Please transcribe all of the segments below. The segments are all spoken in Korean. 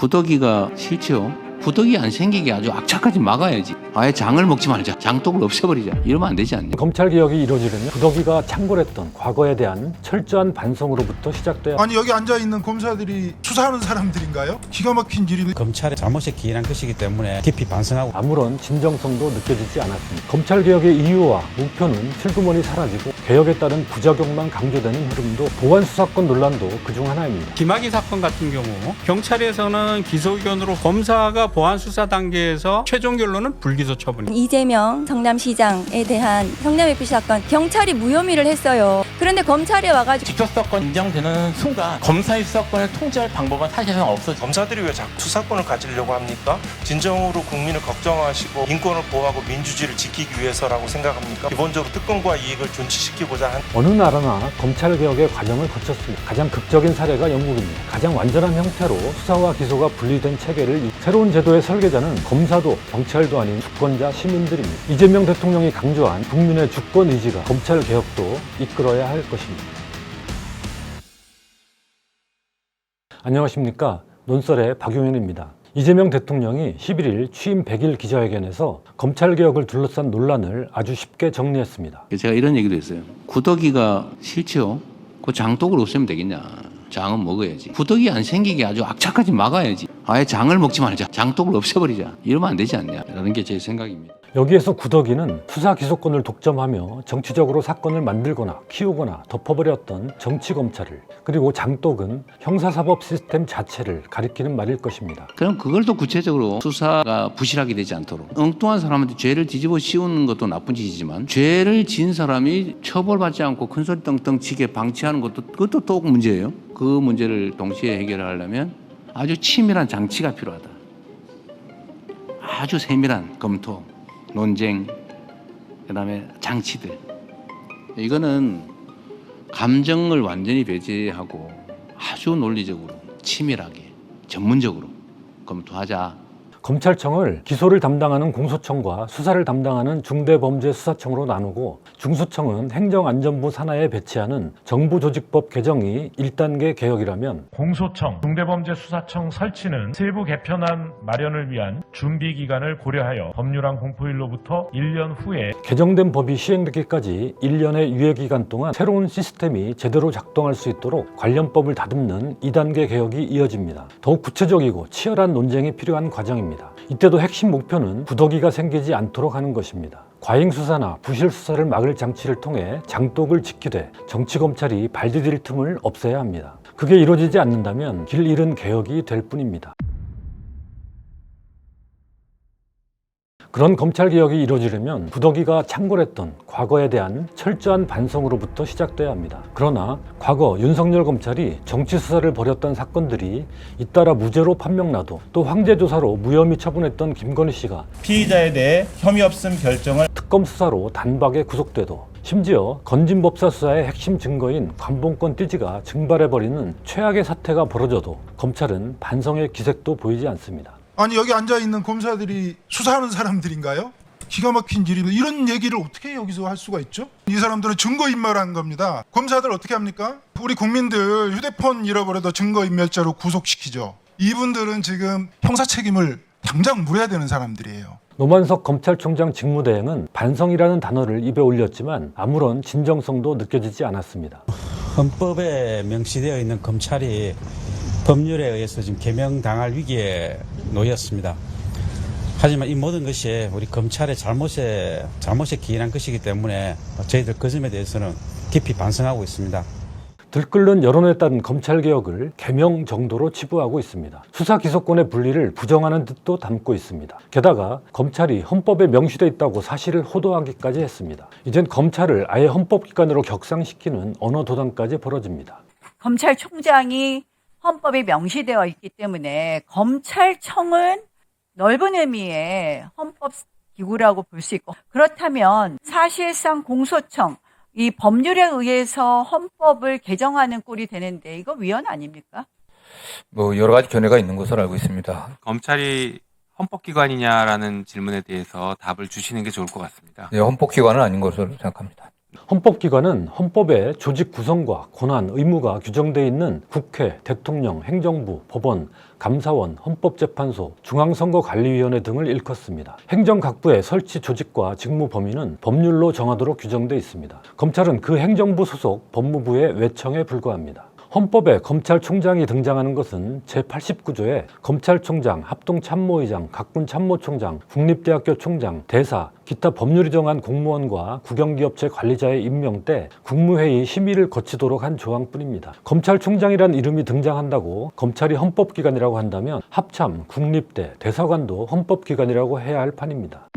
구더기가 싫죠. 구더기 안 생기게 아주 악착같이 막아야지. 아예 장을 먹지 말자. 장독을 없애버리자. 이러면 안 되지 않냐. 검찰개혁이 이루어지려면 구더기가 창궐했던 과거에 대한 철저한 반성으로부터 시작돼야 아니 여기 앉아있는 검사들이 수사하는 사람들인가요? 기가 막힌 일이 검찰의 잘못에 기인한 것이기 때문에 깊이 반성하고 아무런 진정성도 느껴지지 않았습니다. 검찰개혁의 이유와 목표는 슬그머니 사라지고 개혁에 따른 부작용만 강조되는 흐름도 보안 수사권 논란도 그중 하나입니다. 김학의 사건 같은 경우 경찰에서는 기소 의견으로 검사가 보안 수사 단계에서 최종 결론은 불기소 처분. 이재명 성남시장에 대한 성남FC 사건 경찰이 무혐의를 했어요. 그런데 검찰에 와가지고 직접수사권 인정되는 순간 검사의 수사권을 통제할 방법은 사실상 없어져. 검사들이 왜 자꾸 수사권을 가지려고 합니까? 진정으로 국민을 걱정하시고 인권을 보호하고 민주주의를 지키기 위해서라고 생각합니까? 기본적으로 특권과 이익을 존치시키고자 한 어느 나라나 검찰개혁의 과정을 거쳤습니다. 가장 극적인 사례가 영국입니다. 가장 완전한 형태로 수사와 기소가 분리된 체계를 새로운 제도의 설계자는 검사도 경찰도 아닌 주권자 시민들입니다. 이재명 대통령이 강조한 국민의 주권 의지가 검찰개혁도 이끌어야 할 것입니다. 안녕하십니까. 논설의 박용현입니다. 이재명 대통령이 11일 취임 100일 기자회견에서 검찰개혁을 둘러싼 논란을 아주 쉽게 정리했습니다. 제가 이런 얘기도 했어요. 구더기가 싫죠. 그 장독을 없애면 되겠냐. 장은 먹어야지. 구더기 안 생기게 아주 악착같이 막아야지. 아예 장을 먹지 말자. 장독을 없애버리자. 이러면 안 되지 않냐. 라는 게 제 생각입니다. 여기에서 구더기는 수사 기소권을 독점하며 정치적으로 사건을 만들거나 키우거나 덮어버렸던 정치검찰을, 그리고 장독은 형사사법 시스템 자체를 가리키는 말일 것입니다. 그럼 그걸 더 구체적으로 수사가 부실하게 되지 않도록 엉뚱한 사람한테 죄를 뒤집어 씌우는 것도 나쁜 짓이지만 죄를 지은 사람이 처벌받지 않고 큰소리 떵떵 치게 방치하는 것도 그것도 또 문제예요. 그 문제를 동시에 해결하려면 아주 치밀한 장치가 필요하다. 아주 세밀한 검토, 논쟁, 그다음에 장치들. 이거는 감정을 완전히 배제하고 아주 논리적으로 치밀하게 전문적으로 검토하자. 검찰청을 기소를 담당하는 공소청과 수사를 담당하는 중대범죄수사청으로 나누고 중수청은 행정안전부 산하에 배치하는 정부조직법 개정이 1단계 개혁이라면 공소청, 중대범죄수사청 설치는 세부 개편안 마련을 위한 준비 기간을 고려하여 법률안 공포일로부터 1년 후에 개정된 법이 시행되기까지 1년의 유예기간 동안 새로운 시스템이 제대로 작동할 수 있도록 관련 법을 다듬는 2단계 개혁이 이어집니다. 더욱 구체적이고 치열한 논쟁이 필요한 과정입니다. 이때도 핵심 목표는 구더기가 생기지 않도록 하는 것입니다. 과잉수사나 부실수사를 막을 장치를 통해 장독을 지키되 정치검찰이 발 디딜 틈을 없애야 합니다. 그게 이루어지지 않는다면 길 잃은 개혁이 될 뿐입니다. 그런 검찰개혁이 이루어지려면 구더기가 창궐했던 과거에 대한 철저한 반성으로부터 시작돼야 합니다. 그러나 과거 윤석열 검찰이 정치수사를 벌였던 사건들이 잇따라 무죄로 판명나도 또 황제조사로 무혐의 처분했던 김건희 씨가 피의자에 대해 혐의 없음 결정을 특검 수사로 단박에 구속돼도, 심지어 건진법사 수사의 핵심 증거인 관봉권 띠지가 증발해버리는 최악의 사태가 벌어져도 검찰은 반성의 기색도 보이지 않습니다. 아니 여기 앉아있는 검사들이 수사하는 사람들인가요? 기가 막힌 일이 이런 얘기를 어떻게 여기서 할 수가 있죠? 이 사람들은 증거인멸한 겁니다. 검사들 어떻게 합니까? 우리 국민들 휴대폰 잃어버려도 증거인멸자로 구속시키죠. 이분들은 지금 형사 책임을 당장 물어야 되는 사람들이에요. 노만석 검찰총장 직무대행은 반성이라는 단어를 입에 올렸지만 아무런 진정성도 느껴지지 않았습니다. 헌법에 명시되어 있는 검찰이 법률에 의해서 지금 개명당할 위기에 놓였습니다. 하지만 이 모든 것이 우리 검찰의 잘못에 기인한 것이기 때문에 저희들 그 점에 대해서는 깊이 반성하고 있습니다. 들끓는 여론에 따른 검찰개혁을 개명 정도로 치부하고 있습니다. 수사 기소권의 분리를 부정하는 듯도 담고 있습니다. 게다가 검찰이 헌법에 명시되어 있다고 사실을 호도하기까지 했습니다. 이젠 검찰을 아예 헌법기관으로 격상시키는 언어 도단까지 벌어집니다. 검찰총장이 헌법에 명시되어 있기 때문에 검찰청은 넓은 의미의 헌법기구라고 볼 수 있고, 그렇다면 사실상 공소청, 이 법률에 의해서 헌법을 개정하는 꼴이 되는데 이거 위헌 아닙니까? 여러 가지 견해가 있는 것으로 알고 있습니다. 검찰이 헌법기관이냐라는 질문에 대해서 답을 주시는 게 좋을 것 같습니다. 네, 헌법기관은 아닌 것으로 생각합니다. 헌법기관은 헌법의 조직 구성과 권한, 의무가 규정되어 있는 국회, 대통령, 행정부, 법원, 감사원, 헌법재판소, 중앙선거관리위원회 등을 일컫습니다. 행정각부의 설치 조직과 직무 범위는 법률로 정하도록 규정돼 있습니다. 검찰은 그 행정부 소속 법무부의 외청에 불과합니다. 헌법에 검찰총장이 등장하는 것은 제89조에 검찰총장, 합동참모의장, 각군참모총장, 국립대학교 총장, 대사, 기타 법률이 정한 공무원과 국영기업체 관리자의 임명 때 국무회의 심의를 거치도록 한 조항뿐입니다. 검찰총장이란 이름이 등장한다고 검찰이 헌법기관이라고 한다면 합참, 국립대, 대사관도 헌법기관이라고 해야 할 판입니다.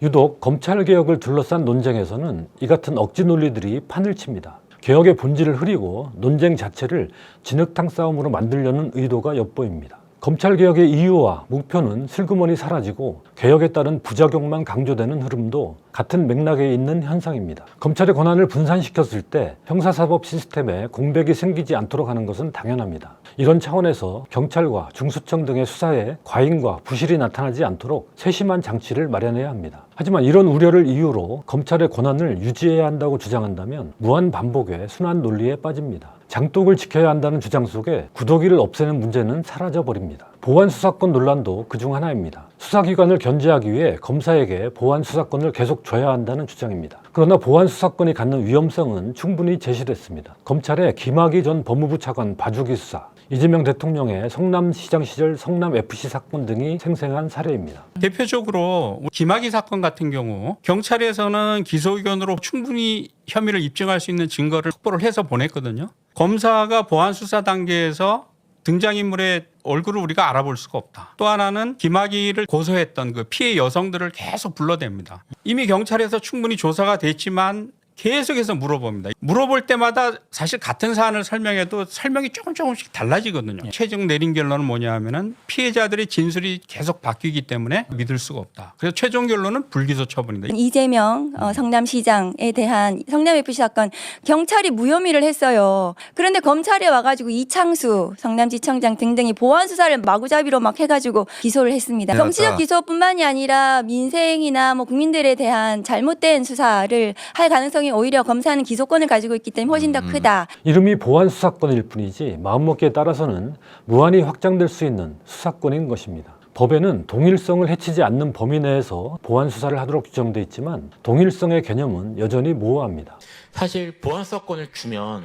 유독 검찰개혁을 둘러싼 논쟁에서는 이 같은 억지 논리들이 판을 칩니다. 개혁의 본질을 흐리고 논쟁 자체를 진흙탕 싸움으로 만들려는 의도가 엿보입니다. 검찰개혁의 이유와 목표는 슬그머니 사라지고 개혁에 따른 부작용만 강조되는 흐름도 같은 맥락에 있는 현상입니다. 검찰의 권한을 분산시켰을 때 형사사법 시스템에 공백이 생기지 않도록 하는 것은 당연합니다. 이런 차원에서 경찰과 중수청 등의 수사에 과잉과 부실이 나타나지 않도록 세심한 장치를 마련해야 합니다. 하지만 이런 우려를 이유로 검찰의 권한을 유지해야 한다고 주장한다면 무한 반복의 순환 논리에 빠집니다. 장독을 지켜야 한다는 주장 속에 구더기를 없애는 문제는 사라져버립니다. 보안수사권 논란도 그중 하나입니다. 수사기관을 견제하기 위해 검사에게 보안수사권을 계속 줘야 한다는 주장입니다. 그러나 보안수사권이 갖는 위험성은 충분히 제시됐습니다. 검찰의 김학의 전 법무부 차관 봐주기 수사, 이재명 대통령의 성남시장 시절 성남FC 사건 등이 생생한 사례입니다. 대표적으로 김학의 사건 같은 경우 경찰에서는 기소 의견으로 충분히 혐의를 입증할 수 있는 증거를 확보를 해서 보냈거든요. 검사가 보안 수사 단계에서 등장인물의 얼굴을 우리가 알아볼 수가 없다. 또 하나는 김학의를 고소했던 그 피해 여성들을 계속 불러댑니다. 이미 경찰에서 충분히 조사가 됐지만 계속해서 물어봅니다. 물어볼 때마다 사실 같은 사안을 설명해도 설명이 조금씩 달라지거든요. 최종 내린 결론은 뭐냐 하면은 피해자들의 진술이 계속 바뀌기 때문에 믿을 수가 없다. 그래서 최종 결론은 불기소 처분입니다. 이재명 성남시장에 대한 성남FC 사건 경찰이 무혐의를 했어요. 그런데 검찰에 와가지고 이창수 성남지청장 등등이 보안 수사를 마구잡이로 막 해가지고 기소를 했습니다. 정치적 기소뿐만이 아니라 민생이나 뭐 국민들에 대한 잘못된 수사를 할 가능성이 오히려 검사는 기소권을 가지고 있기 때문에 훨씬 더 크다. 이름이 보안수사권일 뿐이지 마음먹기에 따라서는 무한히 확장될 수 있는 수사권인 것입니다. 법에는 동일성을 해치지 않는 범위 내에서 보안수사를 하도록 규정돼 있지만 동일성의 개념은 여전히 모호합니다. 사실 보안수사권을 주면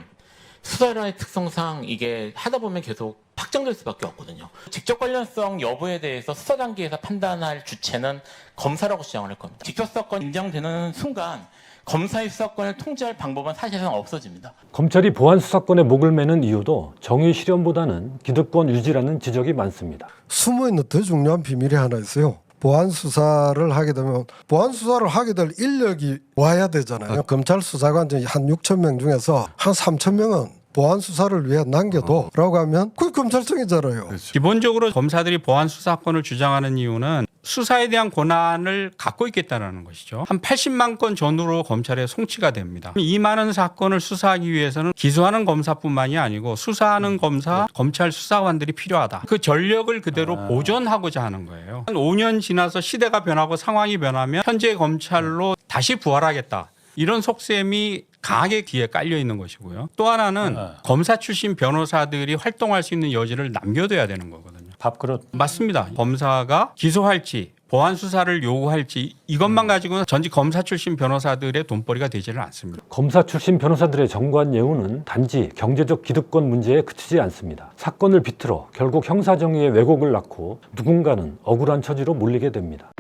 수사라의 특성상 이게 하다 보면 계속 확장될 수밖에 없거든요. 직접 관련성 여부에 대해서 수사 단계에서 판단할 주체는 검사라고 주장을 할 겁니다. 직접 수사권 인정되는 순간 검사의 수사권을 통제할 방법은 사실상 없어집니다. 검찰이 보안수사권에 목을 매는 이유도 정의 실현보다는 기득권 유지라는 지적이 많습니다. 숨어있는 더 중요한 비밀이 하나 있어요. 보안수사를 하게 되면 보안수사를 하게 될 인력이 와야 되잖아요. 검찰 수사관 한 6천 명 중에서 한 3천 명은 보안 수사를 위해 남겨둬라고 하면 그게 검찰청이잖아요. 기본적으로 검사들이 보안 수사권을 주장하는 이유는 수사에 대한 권한을 갖고 있겠다는 것이죠. 한 80만 건 전후로 검찰에 송치가 됩니다. 이 많은 사건을 수사하기 위해서는 기소하는 검사뿐만이 아니고 수사하는 검사, 검찰 수사관들이 필요하다. 그 전력을 그대로 보존하고자 하는 거예요. 한 5년 지나서 시대가 변하고 상황이 변하면 현재 검찰로 다시 부활하겠다. 이런 속셈이 강하게 뒤에 깔려 있는 것이고요. 또 하나는 검사 출신 변호사들이 활동할 수 있는 여지를 남겨둬야 되는 거거든요. 밥그릇. 맞습니다. 검사가 기소할지 보안 수사를 요구할지 이것만 가지고는 전직 검사 출신 변호사들의 돈벌이가 되지를 않습니다. 검사 출신 변호사들의 정관 예우는 단지 경제적 기득권 문제에 그치지 않습니다. 사건을 비틀어 결국 형사정의의 왜곡을 낳고 누군가는 억울한 처지로 몰리게 됩니다.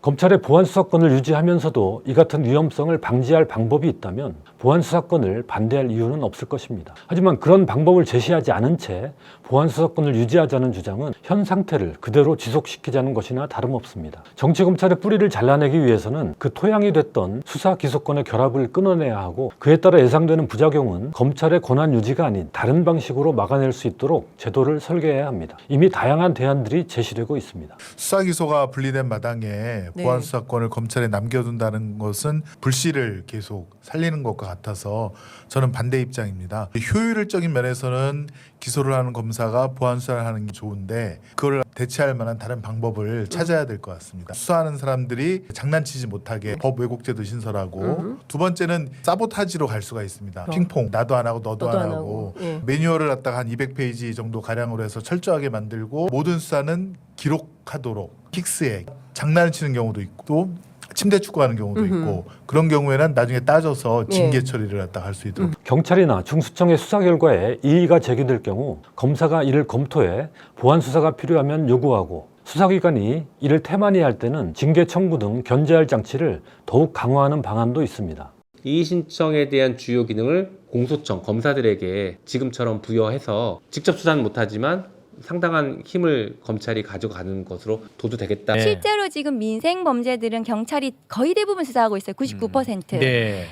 검찰의 보안수사권을 유지하면서도 이 같은 위험성을 방지할 방법이 있다면 보안수사권을 반대할 이유는 없을 것입니다. 하지만 그런 방법을 제시하지 않은 채 보안수사권을 유지하자는 주장은 현 상태를 그대로 지속시키자는 것이나 다름없습니다. 정치검찰의 뿌리를 잘라내기 위해서는 그 토양이 됐던 수사기소권의 결합을 끊어내야 하고 그에 따라 예상되는 부작용은 검찰의 권한 유지가 아닌 다른 방식으로 막아낼 수 있도록 제도를 설계해야 합니다. 이미 다양한 대안들이 제시되고 있습니다. 수사기소가 분리된 마당에 보안수사권을 검찰에 남겨둔다는 것은 불씨를 계속 살리는 것과 같아서 저는 반대 입장입니다. 효율적인 면에서는 기소를 하는 검사가 보안수사를 하는 게 좋은데 그걸 대체할 만한 다른 방법을 찾아야 될 것 같습니다. 수사하는 사람들이 장난치지 못하게 법 왜곡죄도 신설하고 두 번째는 사보타지로 갈 수가 있습니다. 핑퐁 나도 안 하고 너도 안 하고 매뉴얼을 갖다가 한 200페이지 정도 가량으로 해서 철저하게 만들고 모든 수사는 기록하도록 픽스에 장난을 치는 경우도 있고 또 침대 축구하는 경우도 있고 그런 경우에는 나중에 따져서 징계 처리를 갖다 할 수 있도록 경찰이나 중수청의 수사 결과에 이의가 제기될 경우 검사가 이를 검토해 보완 수사가 필요하면 요구하고 수사기관이 이를 태만히 할 때는 징계 청구 등 견제할 장치를 더욱 강화하는 방안도 있습니다. 이의 신청에 대한 주요 기능을 공소청, 검사들에게 지금처럼 부여해서 직접 수사는 못하지만 상당한 힘을 검찰이 가져가는 것으로 도주되겠다. 실제로 지금 민생 범죄들은 경찰이 거의 대부분 수사하고 있어요. 99%.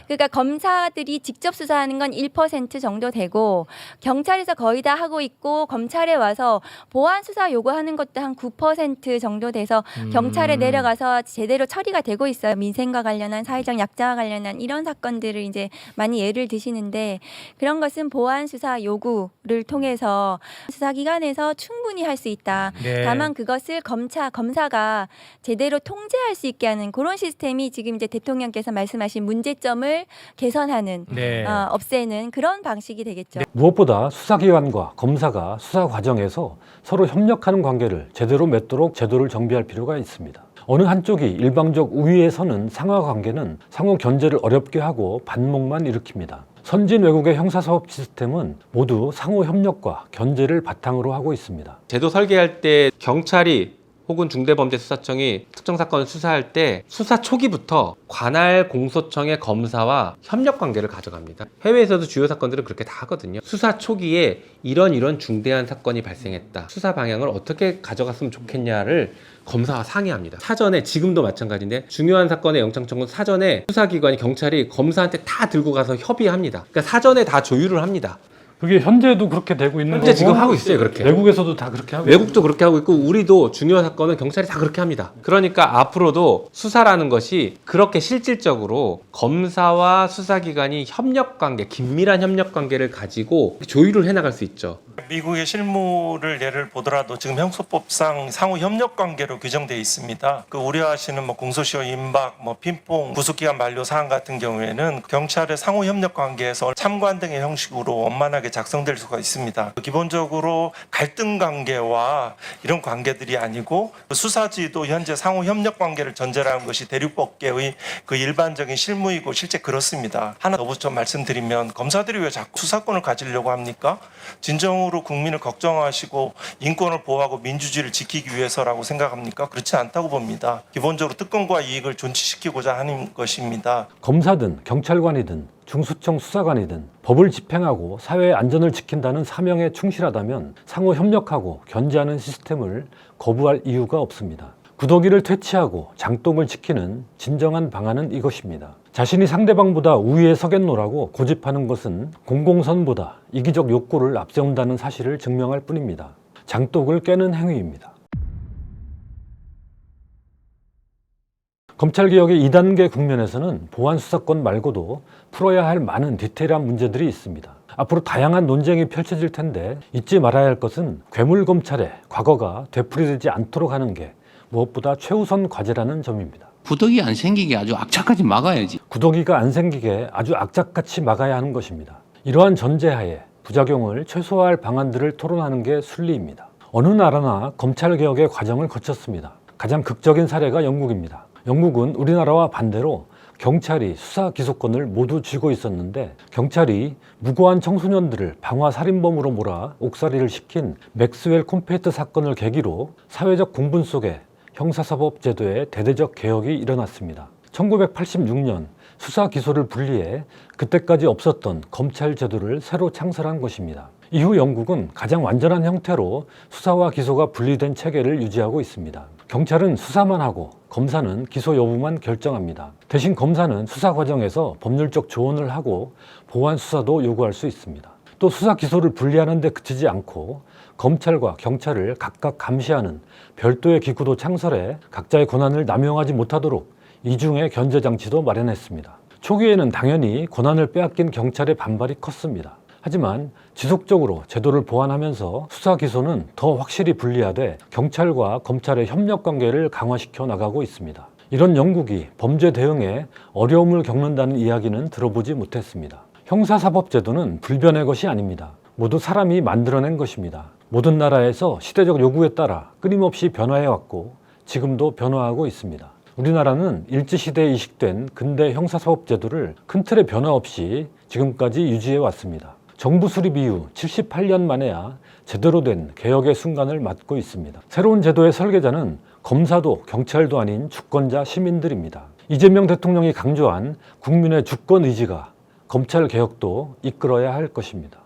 그러니까 검사들이 직접 수사하는 건 1% 정도 되고 경찰에서 거의 다 하고 있고 검찰에 와서 보완 수사 요구하는 것도 한 9% 정도 돼서 경찰에 내려가서 제대로 처리가 되고 있어요. 민생과 관련한 사회적 약자와 관련한 이런 사건들을 이제 많이 예를 드시는데 그런 것은 보완 수사 요구를 통해서 수사기관에서 충분히 할 수 있다. 다만 그것을 검사가 제대로 통제할 수 있게 하는 그런 시스템이 지금 이제 대통령께서 말씀하신 문제점을 개선하는, 없애는 그런 방식이 되겠죠. 무엇보다 수사기관과 검사가 수사 과정에서 서로 협력하는 관계를 제대로 맺도록 제도를 정비할 필요가 있습니다. 어느 한쪽이 일방적 우위에 서는 상하 관계는 상호 견제를 어렵게 하고 반목만 일으킵니다. 선진 외국의 형사사법 시스템은 모두 상호 협력과 견제를 바탕으로 하고 있습니다. 제도 설계할 때 경찰이 혹은 중대범죄수사청이 특정 사건을 수사할 때 수사 초기부터 관할 공소청의 검사와 협력 관계를 가져갑니다. 해외에서도 주요 사건들은 그렇게 다 하거든요. 수사 초기에 이런 중대한 사건이 발생했다. 수사 방향을 어떻게 가져갔으면 좋겠냐를 검사와 상의합니다. 사전에 지금도 마찬가지인데 중요한 사건의 영장 청구 사전에 수사기관이 경찰이 검사한테 다 들고 가서 협의합니다. 그러니까 사전에 다 조율을 합니다. 그게 현재도 그렇게 되고 있는 거고 현재 지금 하고 있어요. 그렇게. 외국에서도 다 그렇게 하고 외국도 그렇게 하고 있고 우리도 중요한 사건은 경찰이 다 그렇게 합니다. 그러니까 앞으로도 수사라는 것이 그렇게 실질적으로 검사와 수사기관이 협력관계, 긴밀한 협력관계를 가지고 조율을 해나갈 수 있죠. 미국의 실무를 예를 보더라도 지금 형소법상 상호 협력 관계로 규정되어 있습니다. 그 우려하시는 공소시효 임박, 핀퐁, 구속기간 만료 사안 같은 경우에는 경찰의 상호 협력 관계에서 참관 등의 형식으로 원만하게 작성될 수가 있습니다. 기본적으로 갈등 관계와 이런 관계들이 아니고 수사지도 현재 상호 협력 관계를 전제로 하는 것이 대륙법계의 그 일반적인 실무이고 실제 그렇습니다. 하나 더 붙여 말씀드리면 검사들이 왜 자꾸 수사권을 가지려고 합니까? 진정으로 국민을 걱정하시고 인권을 보호하고 민주주의를 지키기 위해서라고 생각합니까? 그렇지 않다고 봅니다. 기본적으로 특권과 이익을 존치시키고자 하는 것입니다. 검사든 경찰관이든 중수청 수사관이든 법을 집행하고 사회의 안전을 지킨다는 사명에 충실하다면 상호 협력하고 견제하는 시스템을 거부할 이유가 없습니다. 구더기를 퇴치하고 장독을 지키는 진정한 방안은 이것입니다. 자신이 상대방보다 우위에 서겠노라고 고집하는 것은 공공선보다 이기적 욕구를 앞세운다는 사실을 증명할 뿐입니다. 장독을 깨는 행위입니다. 검찰개혁의 2단계 국면에서는 보안 수사권 말고도 풀어야 할 많은 디테일한 문제들이 있습니다. 앞으로 다양한 논쟁이 펼쳐질 텐데 잊지 말아야 할 것은 괴물검찰의 과거가 되풀이되지 않도록 하는 게 무엇보다 최우선 과제라는 점입니다. 구더기 안 생기게 아주 악착같이 막아야지. 구더기가 안 생기게 아주 악착같이 막아야 하는 것입니다. 이러한 전제하에 부작용을 최소화할 방안들을 토론하는 게 순리입니다. 어느 나라나 검찰개혁의 과정을 거쳤습니다. 가장 극적인 사례가 영국입니다. 영국은 우리나라와 반대로 경찰이 수사 기소권을 모두 쥐고 있었는데 경찰이 무고한 청소년들을 방화살인범으로 몰아 옥살이를 시킨 맥스웰 콤페이트 사건을 계기로 사회적 공분 속에 형사사법 제도의 대대적 개혁이 일어났습니다. 1986년 수사 기소를 분리해 그때까지 없었던 검찰 제도를 새로 창설한 것입니다. 이후 영국은 가장 완전한 형태로 수사와 기소가 분리된 체계를 유지하고 있습니다. 경찰은 수사만 하고 검사는 기소 여부만 결정합니다. 대신 검사는 수사 과정에서 법률적 조언을 하고 보완 수사도 요구할 수 있습니다. 또 수사 기소를 분리하는 데 그치지 않고 검찰과 경찰을 각각 감시하는 별도의 기구도 창설해 각자의 권한을 남용하지 못하도록 이중의 견제 장치도 마련했습니다. 초기에는 당연히 권한을 빼앗긴 경찰의 반발이 컸습니다. 하지만 지속적으로 제도를 보완하면서 수사 기소는 더 확실히 분리화돼 경찰과 검찰의 협력 관계를 강화시켜 나가고 있습니다. 이런 영국이 범죄 대응에 어려움을 겪는다는 이야기는 들어보지 못했습니다. 형사사법제도는 불변의 것이 아닙니다. 모두 사람이 만들어낸 것입니다. 모든 나라에서 시대적 요구에 따라 끊임없이 변화해왔고 지금도 변화하고 있습니다. 우리나라는 일제시대에 이식된 근대 형사사법제도를 큰 틀의 변화 없이 지금까지 유지해왔습니다. 정부 수립 이후 78년 만에야 제대로 된 개혁의 순간을 맞고 있습니다. 새로운 제도의 설계자는 검사도 경찰도 아닌 주권자 시민들입니다. 이재명 대통령이 강조한 국민의 주권 의지가 검찰 개혁도 이끌어야 할 것입니다.